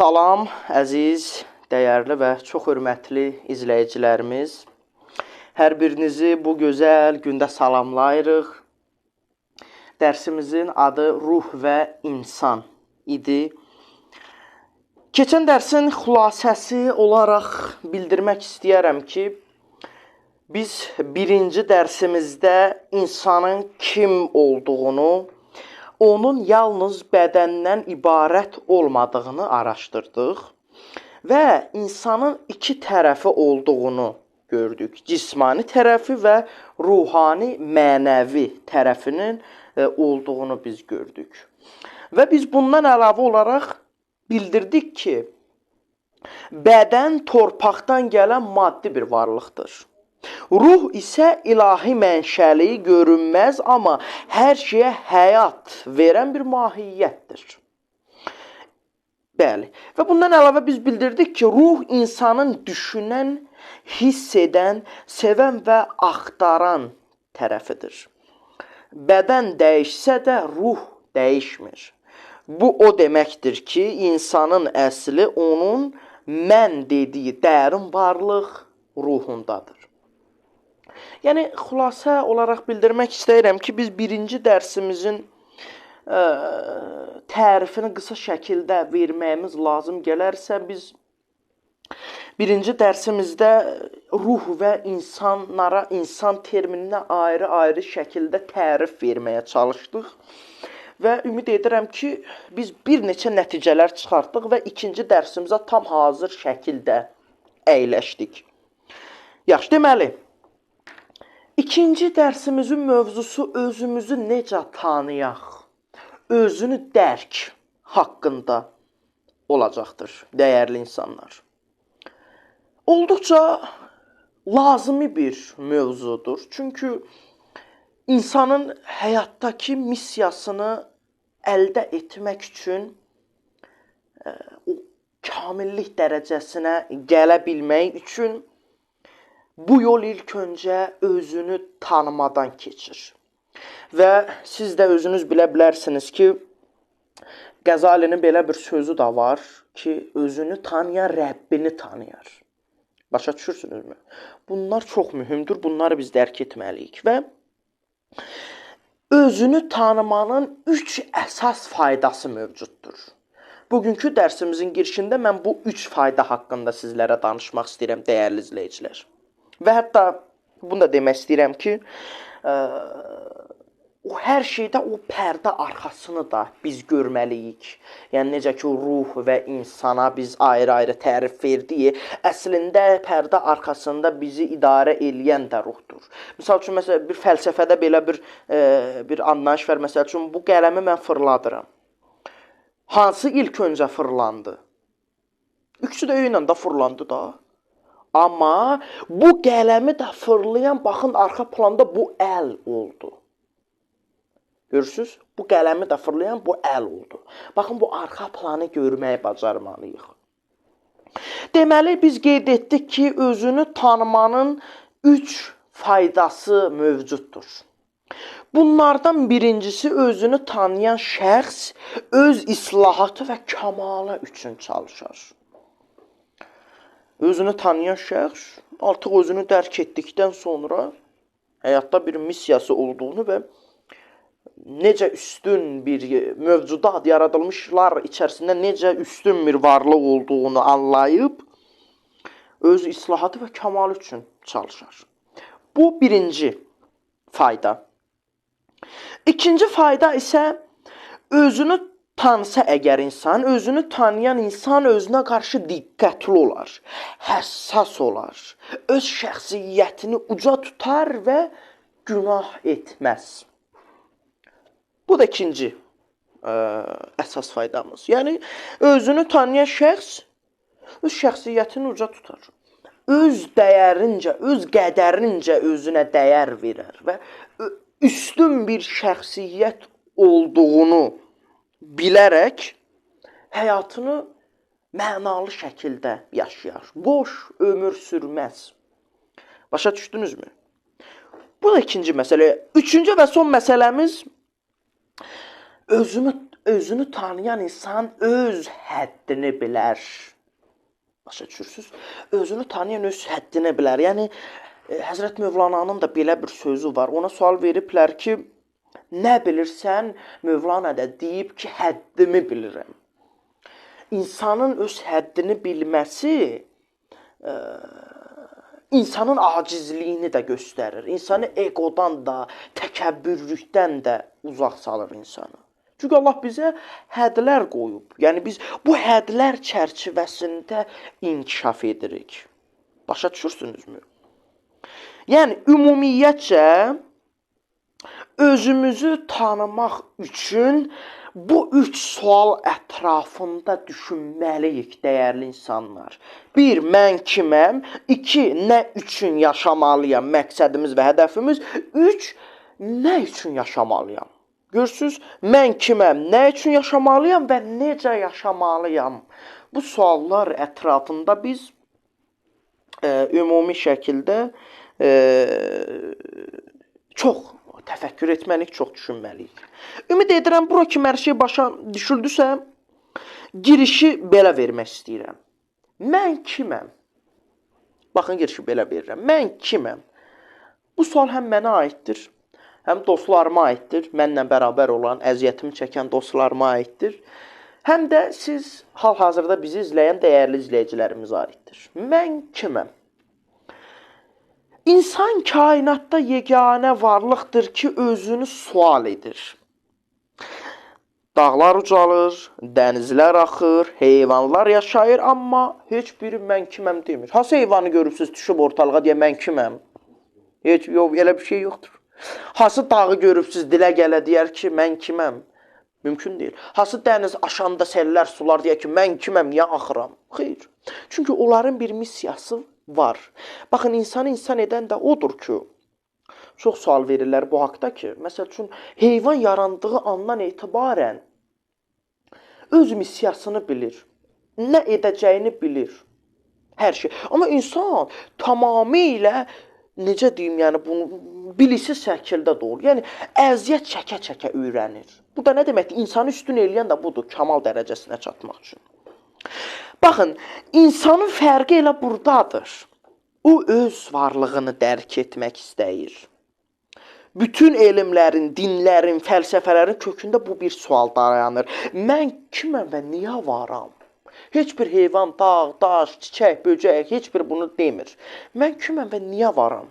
Salam, əziz, dəyərli və çox hörmətli izləyicilərimiz. Hər birinizi bu gözəl gündə salamlayırıq. Dərsimizin adı Ruh və İnsan idi. Keçən dərsin xülasəsi olaraq bildirmək istəyərəm ki, biz birinci dərsimizdə insanın kim olduğunu, onun yalnız bədəndən ibarət olmadığını araşdırdıq və insanın iki tərəfi olduğunu gördük. Cismani tərəfi və ruhani, mənəvi tərəfinin olduğunu biz gördük. Və biz bundan əlavə olaraq bildirdik ki, bədən torpaqdan gələn maddi bir varlıqdır. Ruh isə ilahi mənşəli, görünməz, amma hər şeyə həyat verən bir mahiyyətdir. Bəli. Və bundan əlavə biz bildirdik ki, ruh insanın düşünən, hiss edən, sevən və axtaran tərəfidir. Bədən dəyişsə də ruh dəyişmir. Bu o deməkdir ki, insanın əsli onun mən dediyi dərin varlıq ruhundadır. Yəni, xülasə olaraq bildirmək istəyirəm ki, biz birinci dərsimizin tərifini qısa şəkildə verməyimiz lazım gələrsə, biz birinci dərsimizdə ruh və insanlara, insan termininə ayrı-ayrı şəkildə tərif verməyə çalışdıq. Və ümid edirəm ki, biz bir neçə nəticələr çıxartdıq və ikinci dərsimizə tam hazır şəkildə əyləşdik. Yaxşı, deməli, İkinci dərsimizin mövzusu özümüzü necə tanıyaq, özünü dərk haqqında olacaqdır, dəyərli insanlar. Olduqca lazımi bir mövzudur. Çünki insanın həyatdakı missiyasını əldə etmək üçün o kamillik dərəcəsinə gələ bilmək üçün bu yol ilk öncə özünü tanımadan keçir. Və siz də özünüz bilə bilərsiniz ki, Qəzalinin belə bir sözü də var ki, özünü tanıyan Rəbbini tanıyar. Başa düşürsünüzmü? Bunlar çox mühümdür, bunları biz dərk etməliyik. Və özünü tanımanın 3 əsas faydası mövcuddur. Bugünkü dərsimizin girişində mən bu 3 fayda haqqında sizlərə danışmaq istəyirəm, dəyərli izləyicilər. Və hətta bunu da demək istəyirəm ki, o hər şeydə o pərdə arxasını da biz görməliyik. Yəni, necə ki, ruh və insana biz ayrı-ayrı tərif verdik, əslində pərdə arxasında bizi idarə eləyən də ruhdur. Misal üçün, məsələn, bir fəlsəfədə belə bir anlayış var. Məsəl üçün, bu qələmi mən fırladıram. Hansı ilk öncə fırlandı? Üçü də eylə də fırlandı da. Amma bu qələmi də fırlayan, baxın, arxa planda bu əl oldu. Görürsünüz? Bu qələmi də fırlayan bu əl oldu. Baxın, bu arxa planı görməyi bacarmalıyıq. Deməli, biz qeyd etdik ki, özünü tanımanın 3 faydası mövcuddur. Bunlardan birincisi, özünü tanıyan şəxs öz islahatı və kamalı üçün çalışır. Özünü tanıyan şəxs artıq özünü dərk etdikdən sonra həyatda bir missiyası olduğunu və necə üstün bir mövcudat, yaradılmışlar içərisində necə üstün bir varlıq olduğunu anlayıb öz islahatı və kamalı üçün çalışır. Bu birinci fayda. İkinci fayda isə özünü tanısa əgər insan, özünü tanıyan insan özünə qarşı diqqətli olar, həssas olar, öz şəxsiyyətini uca tutar və günah etməz. Bu da ikinci əsas faydamız. Yəni, özünü tanıyan şəxs öz şəxsiyyətini uca tutar. Öz dəyərincə, öz qədərincə özünə dəyər verər və üstün bir şəxsiyyət olduğunu bilərək həyatını mənalı şəkildə yaşayar. Boş ömür sürməz. Başa düşdünüzmü? Bu da ikinci məsələ. Üçüncü və son məsələmiz özümü özünü tanıyan insan öz həddini bilər. Başa düşürsünüz? Özünü tanıyan öz həddini bilər. Yəni Həzrət Mövlananın da belə bir sözü var. Ona sual veriblər ki, nə bilirsən? Mövlana da deyib ki, həddimi bilirəm. İnsanın öz həddini bilməsi insanın acizliyini də göstərir. İnsanı egodan da, təkəbbürlükdən də uzaq salır insanı. Çünki Allah bizə hədlər qoyub. Yəni biz bu hədlər çərçivəsində inkişaf edirik. Başa düşürsünüzmü? Yəni ümumiyyətcə özümüzü tanımaq üçün bu üç sual ətrafında düşünməliyik, dəyərli insanlar. 1. Mən kiməm? 2. Nə üçün yaşamalıyam? Məqsədimiz və hədəfimiz. 3. Nə üçün yaşamalıyam? Görürsünüz, mən kiməm? Nə üçün yaşamalıyam və necə yaşamalıyam? Bu suallar ətrafında biz ümumi şəkildə çox təfəkkür etməliyik, çox düşünməliyik. Ümid edirəm, bura kimi hər şey başa düşüldüsə, girişi belə vermək istəyirəm. Mən kiməm? Baxın, girişi belə verirəm. Mən kiməm? Bu sual həm mənə aiddir, həm dostlarıma aiddir, mənlə bərabər olan, əziyyətimi çəkən dostlarıma aiddir. Həm də siz hal-hazırda bizi izləyən dəyərli izləyicilərimizə aiddir. Mən kiməm? İnsan kainatda yeganə varlıqdır ki, özünü sual edir. Dağlar ucalır, dənizlər axır, heyvanlar yaşayır, amma heç biri mən kiməm demir. Hansı heyvanı görürsünüz, düşüb ortalığa deyə mən kiməm? Heç, yox, elə bir şey yoxdur. Hansı dağı görürsünüz, dilə gələ deyər ki, mən kiməm? Mümkün deyil. Hansı dəniz aşanda sellər, sular deyər ki, mən kiməm, niyə axıram? Xeyr. Çünki onların bir missiyası var. Baxın, insanı insan edən də odur ki, çox sual verirlər bu haqda ki, məsəl üçün, heyvan yarandığı andan etibarən öz missiyasını bilir, nə edəcəyini bilir, hər şey. Amma insan tamamilə, necə deyim, yəni bunu bilisiz şəkildə də olur. Yəni, əziyyət çəkə-çəkə öyrənir. Bu da nə deməkdir? İnsanı üstün eləyən də budur, kamal dərəcəsinə çatmaq üçün. Baxın, insanın fərqi elə buradadır. O öz varlığını dərk etmək istəyir. Bütün elmlərin, dinlərin, fəlsəfələrin kökündə bu bir sual dayanır. Mən kiməm və niyə varam? Heç bir heyvan, dağ, daş, çiçək, böcək, heç bir bunu demir. Mən kiməm və niyə varam?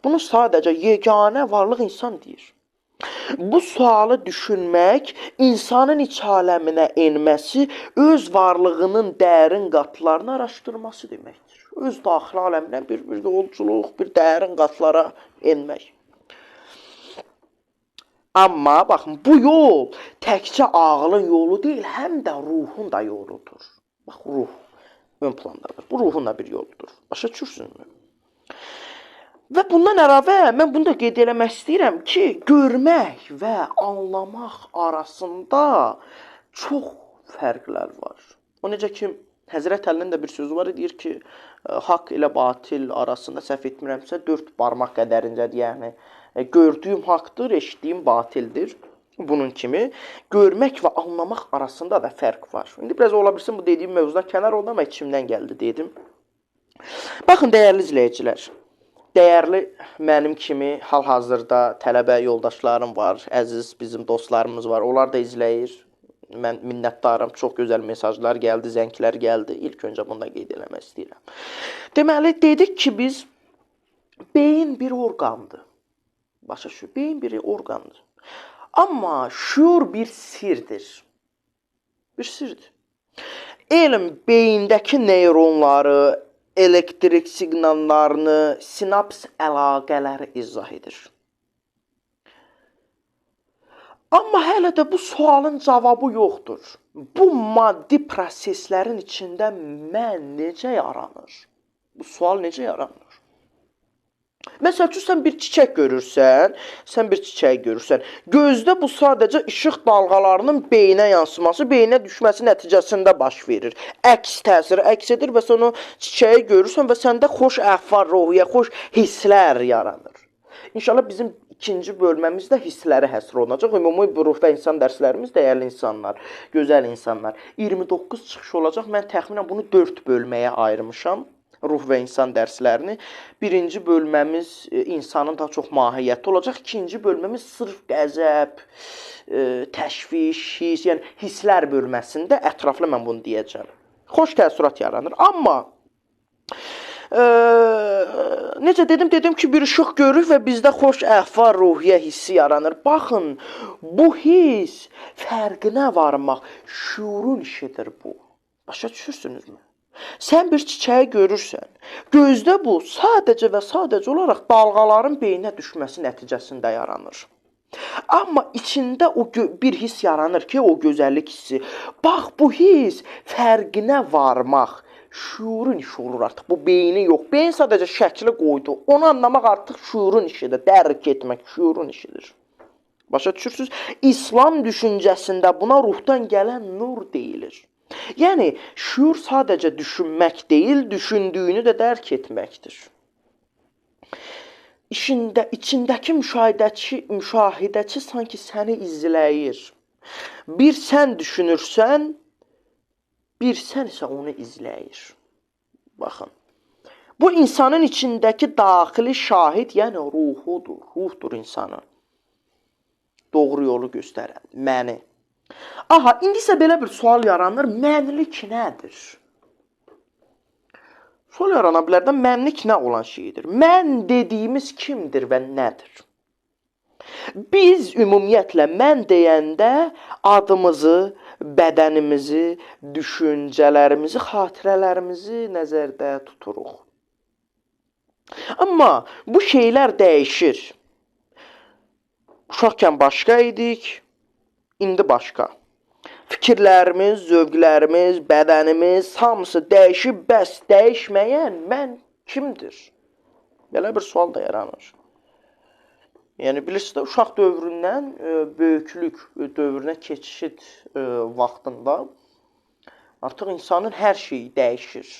Bunu sadəcə yeganə varlıq insan deyir. Bu sualı düşünmək, insanın iç aləminə enməsi, öz varlığının dərin qatlarını araşdırması deməkdir. Öz daxili aləminə bir yolculuq, bir dərin qatlara enmək. Amma baxın, bu yol təkcə ağlın yolu deyil, həm də ruhun da yoludur. Bax, ruh ön plandadır. Bu ruhun da bir yoludur. Başa düşürsünüzmü? Və bundan əlavə, mən bunu da qeyd eləmək istəyirəm ki, görmək və anlamaq arasında çox fərqlər var. O necə ki, Həzrət Əlinin də bir sözü var, deyir ki, haqq ilə batil arasında, səhv etmirəmsə, 4 barmaq qədərincədir, yəni. Gördüyüm haqdır, eşitdiyim batildir. Bunun kimi görmək və anlamaq arasında da fərq var. İndi biraz ola bilsin bu dediyim mövzudan kənar oldu, amma içimdən gəldi, dedim. Baxın, dəyərli izləyicilər. Dəyərli mənim kimi hal-hazırda tələbə yoldaşlarım var, əziz bizim dostlarımız var. Onlar da izləyir. Mən minnətdarım. Çox gözəl mesajlar gəldi, zənglər gəldi. İlk öncə bunu da qeyd eləmək istəyirəm. Deməli, dedik ki, biz beyin bir orqandır. Başa düşün, beyin bir orqandır. Amma şuur bir sirdir. Bir sirdir. Elm beyindəki neyronları, elektrik siqnallarını, sinaps əlaqələri izah edir. Amma hələ də bu sualın cavabı yoxdur. Bu maddi proseslərin içində mən necə yaranır? Bu sual necə yaranır? Məsəl üçün, sən bir çiçək görürsən, gözdə bu sadəcə işıq dalğalarının beyinə yansıması, beyinə düşməsi nəticəsində baş verir. Əks təsiri əks edir və sən o çiçəyi görürsən və səndə xoş əhval, ruhiyyə, xoş hisslər yaranır. İnşallah bizim ikinci bölməmizdə hisslərə həsr olunacaq. Ümumi bu ruh və insan dərslərimiz dəyərli insanlar, gözəl insanlar. 29 çıxış olacaq. Mən təxminən bunu 4 bölməyə ayırmışam. Ruh və insan dərslərini. Birinci bölməmiz insanın daha çox mahiyyəti olacaq. İkinci bölməmiz sırf qəzəb, təşviş, hiss, yəni hisslər bölməsində ətraflı mən bunu deyəcəm. Xoş təəssürat yaranır. Amma necə dedim ki, bir işıq görürük və bizdə xoş əhval, ruhiyyə hissi yaranır. Baxın, bu hiss fərqinə varmaq şuurun işidir bu. Başa düşürsünüzmü? Sən bir çiçəyi görürsən, gözdə bu sadəcə və sadəcə olaraq dalğaların beyninə düşməsi nəticəsində yaranır. Amma içində o bir hiss yaranır ki, o gözəllik hissi. Bax, bu hiss fərqinə varmaq şuurun işi olur artıq. Bu beyni yox. Beyin sadəcə şəkli qoydu. Onu anlamaq artıq şuurun işidir. Dərk etmək şuurun işidir. Başa düşürsünüz? İslam düşüncəsində buna ruhdan gələn nur deyilir. Yəni, şuur sadəcə düşünmək deyil, düşündüyünü də dərk etməkdir. İçindəki müşahidəçi sanki səni izləyir. Bir sən düşünürsən, bir sən isə onu izləyir. Baxın. Bu insanın içindəki daxili şahid, yəni ruhudur. Ruhdur insanın. Doğru yolu göstərən, məni. Aha, indi isə belə bir sual yaranır. Mənlik nədir? Sual yarana bilər də, mənlik nə olan şeydir? Mən dediyimiz kimdir və nədir? Biz ümumiyyətlə mən deyəndə adımızı, bədənimizi, düşüncələrimizi, xatirələrimizi nəzərdə tuturuq. Amma bu şeylər dəyişir. Uşaqkən başqa idik, indi başqa. Fikirlərimiz, zövqlərimiz, bədənimiz hamısı dəyişib, bəs dəyişməyən mən kimdir? Belə bir sual da yaranır. Yəni, bilirsiniz də, uşaq dövründən böyüklük dövrünə keçid vaxtında artıq insanın hər şeyi dəyişir.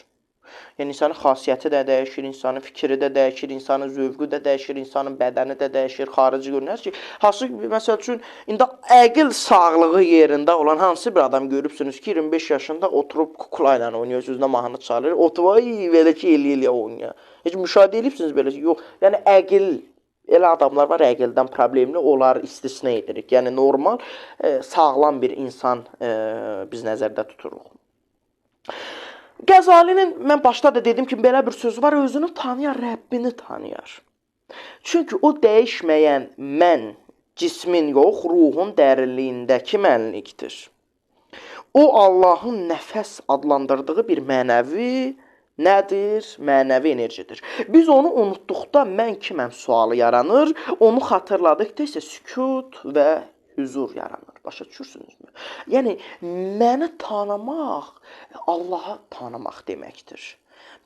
Yəni, insanın xasiyyəti də dəyişir, insanın fikri də dəyişir, insanın zövqü də dəyişir, insanın bədəni də dəyişir, xarici görünür ki, hansı, məsəl üçün, indi əqil sağlığı yerində olan hansı bir adam görübsünüz ki, 25 yaşında oturub kukla ilə oynayır, sözünə mahnı çalır, oturub, belə ki, elə oynayır. Heç müşahidə edibsiniz belə ki, yox, yəni əqil, elə adamlar var, əqildən problemli, onlar istisna edirik. Yəni, normal, sağlam bir insan biz nəzərdə tuturuq. Qəzalinin, mən başda da dedim ki, belə bir söz var, özünü tanıyar, Rəbbini tanıyar. Çünki o dəyişməyən mən, cismin yox, ruhun dərinliyindəki mənlikdir. O, Allahın nəfəs adlandırdığı bir mənəvi nədir? Mənəvi enerjidir. Biz onu unutduqda mən kiməm sualı yaranır, onu xatırladıqda isə sükut və hüzur yaranır. Başa düşürsünüzmü? Yəni, məni tanımaq, Allahı tanımaq deməkdir.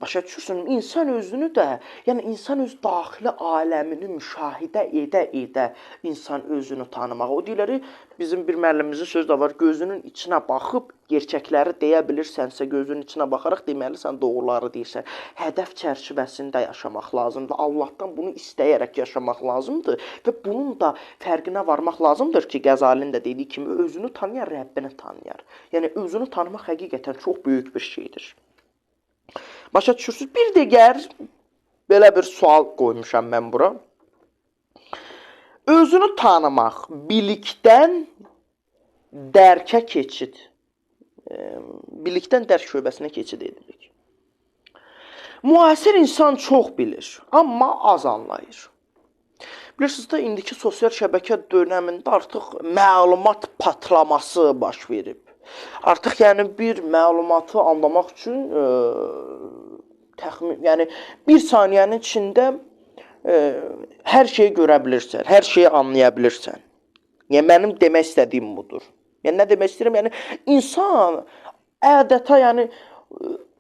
Başa düşürsünüz? İnsan özünü də, yəni insan öz daxili aləmini müşahidə edə insan özünü tanımaq. O deyirlər, bizim bir müəllimimizin sözü də var, gözünün içinə baxıb gerçəkləri deyə bilirsənsə, gözünün içinə baxaraq deməli sən doğruları deyirsən. Hədəf çərçivəsində yaşamaq lazımdır. Allahdan bunu istəyərək yaşamaq lazımdır və bunun da fərqinə varmaq lazımdır ki, Qəzalinin də dediyi kimi özünü tanıyar, Rəbbini tanıyar. Yəni özünü tanımaq həqiqətən çox böyük bir şeydir. Başa düşürsünüz? Bir digər belə bir sual qoymuşam mən bura. Özünü tanımaq, bilikdən dərkə keçid. Bilikdən dərk şöbəsinə keçid edirik. Müasir insan çox bilir, amma az anlayır. Bilirsiniz də, indiki sosial şəbəkə dönəmində artıq məlumat patlaması baş verib. Artıq yəni bir məlumatı anlamaq üçün yəni bir saniyənin içində hər şeyi görə bilirsən, hər şeyi anlaya bilirsən. Yəni mənim demək istədiyim budur. Yəni nə demək istəyirəm? Yəni insan ədətə yəni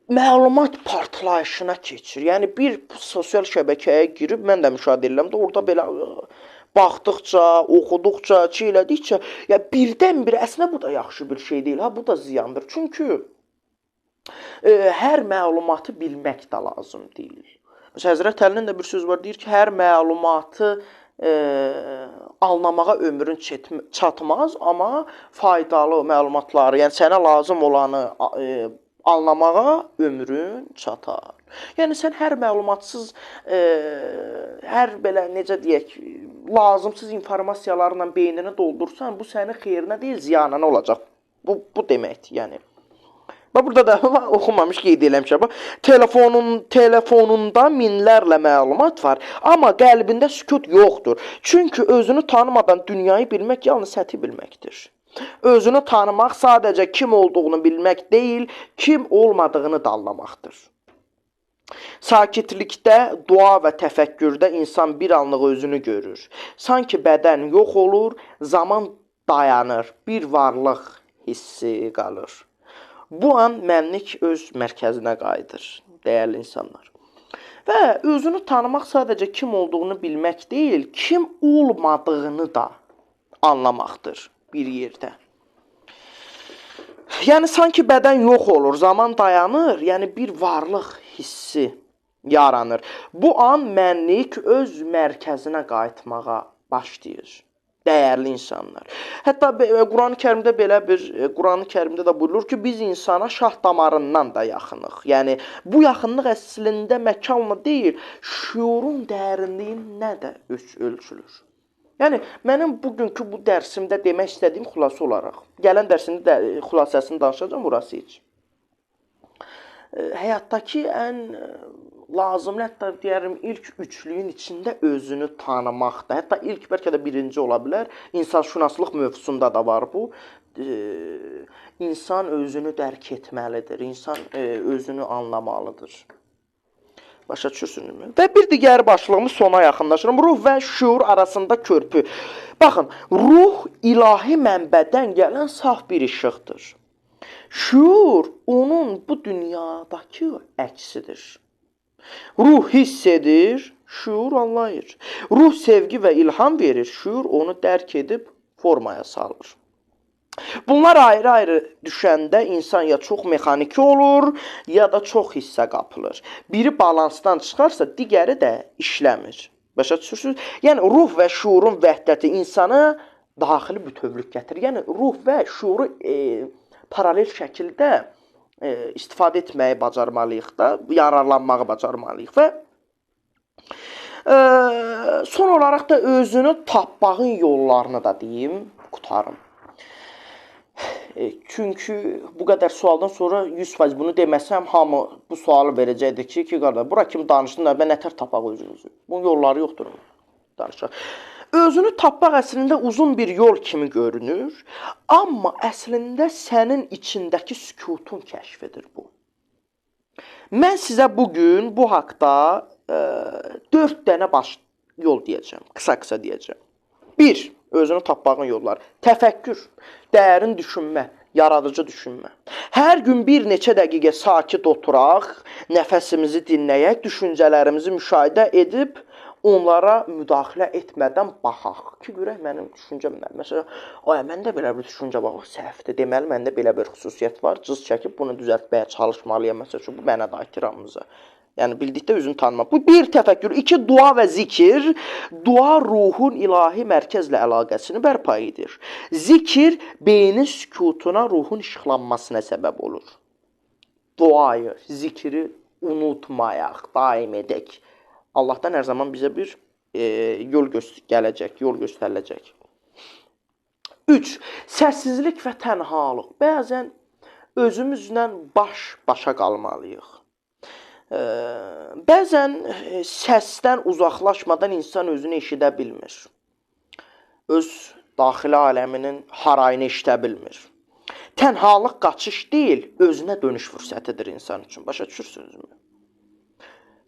məlumat partlayışına keçir. Yəni bir sosial şəbəkəyə girib mən də müşahidə edirəm də orada belə baxdıqca, oxuduqca, elədikcə ya birdən-bir əslində bu da yaxşı bir şey deyil, bu da ziyandır. Çünki hər məlumatı bilmək də lazım deyil. Həzrət Əlinin də bir söz var, deyir ki, hər məlumatı anlamağa ömrün çatmaz, amma faydalı məlumatları, yəni sənə lazım olanı anlamağa ömrün çatar. Yəni sən hər məlumatsız, hər belə necə deyək, lazımsız informasiyalarla beynini doldursan, bu sənin xeyrinə deyil, ziyanına olacaq. Bu deməkdir, yəni. Və burada da oxunmamış qeyd eləmişəm. Telefonunda minlərlə məlumat var, amma qəlbində sükut yoxdur. Çünki özünü tanımadan dünyayı bilmək yalnız səthi bilməkdir. Özünü tanımaq sadəcə kim olduğunu bilmək deyil, kim olmadığını da anlamaqdır. Sakitlikdə, dua və təfəkkürdə insan bir anlıq özünü görür. Sanki bədən yox olur, zaman dayanır, bir varlıq hissi qalır. Bu an mənlik öz mərkəzinə qayıdır, dəyərli insanlar. Və özünü tanımaq sadəcə kim olduğunu bilmək deyil, kim olmadığını da anlamaqdır bir yerdə. Yəni sanki bədən yox olur, zaman dayanır, yəni bir varlıq hissi yaranır. Bu an mənlik öz mərkəzinə qayıtmağa başlayır. Dəyərli insanlar. Hətta Quran-ı Kərimdə belə Quran-ı Kərimdə də buyurulur ki, biz insana şah damarından da yaxınıq. Yəni bu yaxınlıq əslində məkanla deyil, şuurun dərinliyinə də ölçülür. Yəni mənim bugünkü bu dərsimdə demək istədiyim xülasə olaraq, gələn dərsində xülasəsini danışacağam burası heç. Həyatdakı ən lazımlı, hətta deyərim ilk üçlüyün içində özünü tanımaqda, hətta ilk bəlkə də birinci ola bilər. İnsanşünaslıq mövzusunda da var bu. İnsan özünü dərk etməlidir, insan özünü anlamalıdır. Başa düşürsünüzmü? Və bir digər başlığımız sona yaxınlaşırım. Ruh və şuur arasında körpü. Baxın, ruh ilahi mənbədən gələn saf bir işıqdır. Şuur onun bu dünyadakı əksidir. Ruh hiss edir, şuur anlayır. Ruh sevgi və ilham verir, şuur onu dərk edib formaya salır. Bunlar ayrı-ayrı düşəndə insan ya çox mexaniki olur, ya da çox hissə qapılır. Biri balansdan çıxarsa, digəri də işləmir. Başa düşürsünüz? Yəni, ruh və şuurun vəhdəti insana daxili bütövlük gətirir. Yəni, ruh və şuuru paralel şəkildə istifadə etməyi bacarmalıyıq da, yararlanmağı bacarmalıyıq və son olaraq da özünü tapmağın yollarını da deyim, qutarım. Çünki bu qədər sualdan sonra 100% bunu deməsəm, hamı bu sualı verəcəkdir ki, qardaş, bura kimi danışdın da, mən nətər tapaq özünüzü? Bunun yolları yoxdur, danışaq. Özünü tapmaq əslində uzun bir yol kimi görünür, amma əslində sənin içindəki sükutun kəşfidir bu. Mən sizə bugün bu haqda 4 dənə yol deyəcəm, qısa-qısa deyəcəm. 1. Özünü tapmağın yolları. Təfəkkür, dərin düşünmə, yaradıcı düşünmə. Hər gün bir neçə dəqiqə sakit oturaq, nəfəsimizi dinləyək, düşüncələrimizi müşahidə edib, onlara müdaxilə etmədən baxaq ki, görək mənim düşüncəm nə? Məsələn, məndə belə bir düşüncə var, səhvdir. Deməli, məndə belə bir xüsusiyyət var. Cız çəkib bunu düzəltməyə çalışmalıyam. Məsələn, bu mənə də ehtiramımıza. Yəni, bildikdə özünü tanımaq. Bu, 1. Təfəkkür. 2. Dua və zikir. Dua ruhun ilahi mərkəzlə əlaqəsini bərpa edir. Zikir, beynin sükutuna, ruhun işıqlanmasına səbəb olur. Duayı, zikri unutmayaq, daim edək. Allahdan hər zaman bizə bir yol göstəriləcək. 3. Səssizlik və tənhalıq. Bəzən özümüzlə baş-başa qalmalıyıq. Bəzən səsdən uzaqlaşmadan insan özünü eşidə bilmir. Öz daxili aləminin harayını eşidə bilmir. Tənhalıq qaçış deyil, özünə dönüş fürsətidir insan üçün. Başa düşürsünüzmü?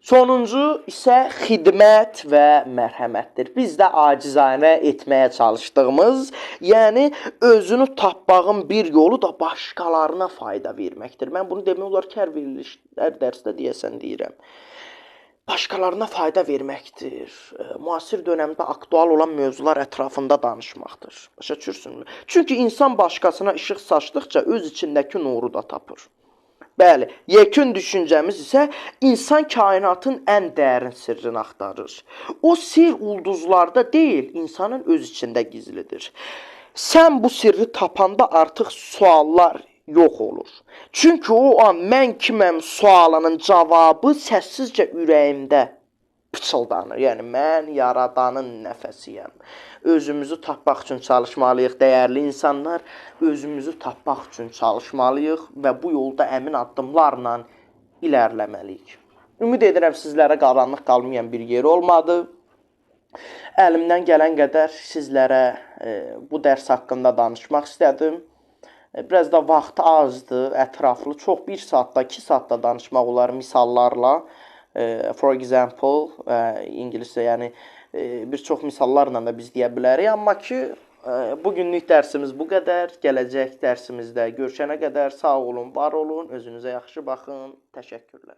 Sonuncu isə xidmət və mərhəmətdir. Biz də acizanə etməyə çalışdığımız, yəni özünü tapmağın bir yolu da başqalarına fayda verməkdir. Mən bunu demək olar ki, hər verilişlər dərsdə deyəsən deyirəm. Başqalarına fayda verməkdir. Müasir dönəmdə aktual olan mövzular ətrafında danışmaqdır. Başa düşürsünüzmü? Çünki insan başqasına işıq saçdıqca öz içindəki nuru da tapır. Bəli, yekun düşüncəmiz isə insan kainatın ən dərin sirrini axtarır. O sir ulduzlarda deyil, insanın öz içində gizlidir. Sən bu sirri tapanda artıq suallar yox olur. Çünki o an mən kiməm sualının cavabı səssizcə ürəyimdə pıçıldanır. Yəni mən yaradanın nəfəsiyəm. Özümüzü tapmaq üçün çalışmalıyıq, dəyərli insanlar. Özümüzü tapmaq üçün çalışmalıyıq və bu yolda əmin addımlarla ilərləməliyik. Ümid edirəm sizlərə qaranlıq qalmayan bir yer olmadı. Əlimdən gələn qədər sizlərə bu dərs haqqında danışmaq istədim. Biraz da vaxt azdır, ətraflı, çox 1 saatda, 2 saatda danışmaq olar misallarla. For example, ingiliscə, yəni bir çox misallarla da biz deyə bilərik. Amma ki, bugünlük dərsimiz bu qədər. Gələcək dərsimizdə görüşənə qədər sağ olun, var olun, özünüzə yaxşı baxın. Təşəkkürlər.